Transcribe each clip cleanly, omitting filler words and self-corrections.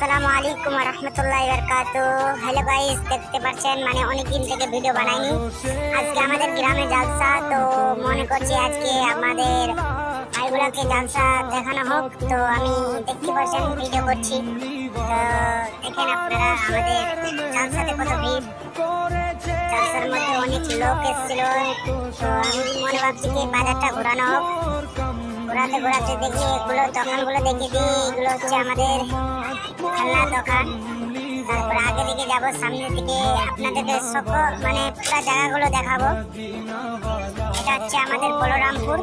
আসসালামু আলাইকুম ওয়া রাহমাতুল্লাহি ওয়া বারাকাতুহু। হ্যালো গাইস, দেখতে পাচ্ছেন অনেক দিন থেকে ভিডিও বানাইনি। আজকে আমাদের গ্রামে জালসা, তো মনে করছি আজকে আমাদের ভাইগুলোকে জালসা দেখানো হোক। তো আমি দেখতে পাচ্ছেন ভিডিও করছি। তো দেখেন আপনারা আমাদের জালসাতে কত ভিড়, জালসার মধ্যে অনেক লোক এসেছিল। তো আমি মনে ভাবছি কি বাজারটা ঘোরানো হোক। ঘোরাতে দেখি এগুলো দোকানগুলো দেখে দিই। এগুলো হচ্ছে আমাদের খেলনা দোকান। তারপর আগে দিকে যাবো, সামনের দিকে আপনাদেরকে পুরো জায়গাগুলো দেখাবো। এটা হচ্ছে আমাদের বলরামপুর।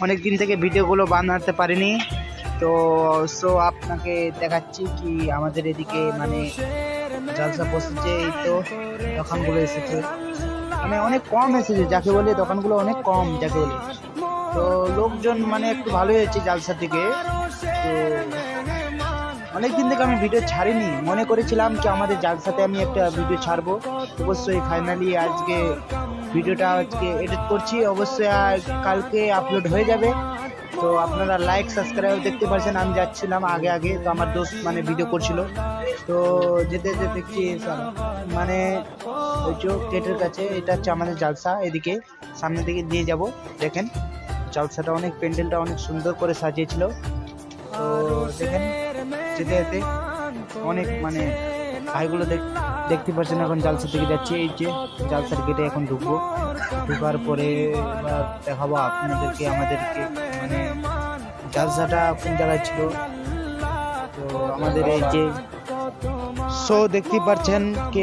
অনেক দিন থেকে ভিডিওগুলো বানাতে পারিনি, তো আপনাকে দেখাচ্ছি কি আমাদের এদিকে জালসা বসেছে। এই তো দোকানগুলো এসেছে, অনেক কম এসেছে যাকে বলে, দোকানগুলো অনেক কম যাকে বলে। তো লোকজন একটু ভালোই হয়েছে জালসার দিকে। তো অনেক দিন থেকে আমি ভিডিও ছাড়িনি, মনে করেছিলাম কি আমাদের জালসাতে আমি একটা ভিডিও ছাড়বো। অবশ্যই ফাইনালি আজকে ভিডিওটা এডিট করছি, অবশ্যই কালকে আপলোড হয়ে যাবে। তো আপনারা লাইক সাবস্ক্রাইব দেখতে পাচ্ছেন। আমি যাচ্ছিলাম আগে, তো আমার দোস্ত ভিডিও করছিল। তো যেতে দেখছি ওই যে গেটের কাছে, এটা হচ্ছে আমাদের জালসা। এদিকে সামনের দিকে দিয়ে যাব। দেখেন জালসাটা প্যান্ডেলটা অনেক সুন্দর করে সাজিয়েছিল। তো দেখেন যেতে অনেক ভাইগুলো দেখতে পাচ্ছেন এখন জালসার দিকে যাচ্ছে। এই যে জালসার গেটে এখন ঢুকার পরে এবার দেখাবো আপনাদেরকে আমাদেরকে জালসাটা কোন জায়গায় ছিল। তো আমাদের এই যে দেখতে পাচ্ছেন কি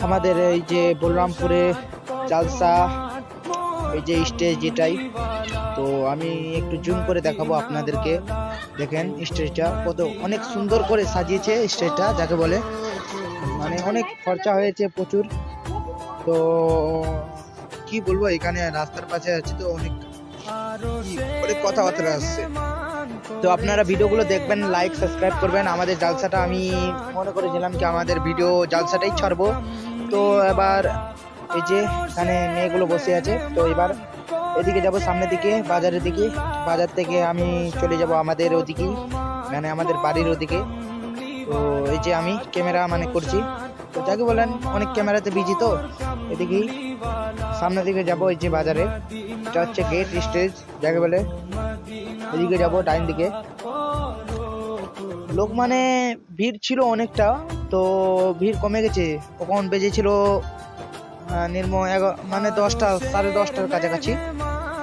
আমাদের এই যে বলরামপুরে জালসা, এই যে স্টেজ যেটাই। তো আমি একটু জুম করে দেখাবো আপনাদেরকে। দেখেন স্টেজটা অনেক সুন্দর করে সাজিয়েছে স্টেজটা যাকে বলে, অনেক খরচা হয়েছে প্রচুর। তো কি বলবো, এখানে রাস্তার পাশে আছে, তো অনেক কথাবার্তা আসছে। তো আপনারা ভিডিওগুলো দেখবেন, লাইক সাবস্ক্রাইব করবেন। আমাদের জালসাটা আমি মনে করেছিলাম কি আমাদের ভিডিও জালসাটাই ছাড়বো। তো এবার এই যে এখানে মেয়েগুলো বসে আছে। তো এবার এদিকে যাব, সামনের দিকে বাজারের দিকে। বাজার থেকে আমি চলে যাব আমাদের ওদিকে, আমাদের বাড়ির ওদিকে। তো এই যে আমি ক্যামেরা করছি, তো যাকে বলেন অনেক ক্যামেরাতে বিজি। তো এদিকেই সামনের দিকে যাব, এই যে বাজারে। এটা হচ্ছে গেট স্টেজ যাকে বলে। এদিকে যাব ডাইন দিকে। লোক ভিড় ছিল অনেকটা, তো ভিড় কমে গেছে। কখন বেজেছিল নির্ময় 10টা, 10:30টার কাছাকাছি।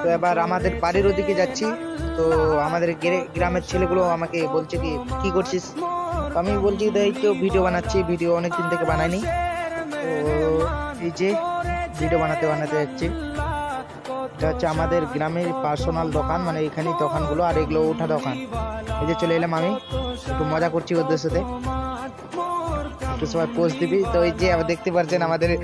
তো এবার আমাদের বাড়ির ওদিকে যাচ্ছি। তো আমাদের গ্রামের ছেলেগুলো আমাকে বলছে কি করছিস। তো আমি বলছি এই তো ভিডিও বানাচ্ছি, ভিডিও অনেকদিন থেকে বানাইনি। তো এই যে ভিডিও বানাতে যাচ্ছি। এটা হচ্ছে আমাদের গ্রামের পার্সোনাল দোকান, এখানেই দোকানগুলো, আর এগুলো ওঠা দোকান। এই যে চলে এলাম, আমি একটু মজা করছি ওদের সাথে, একটু সবাই পোস্ট দিবি। তো এই যে দেখতে পাচ্ছেন আমাদের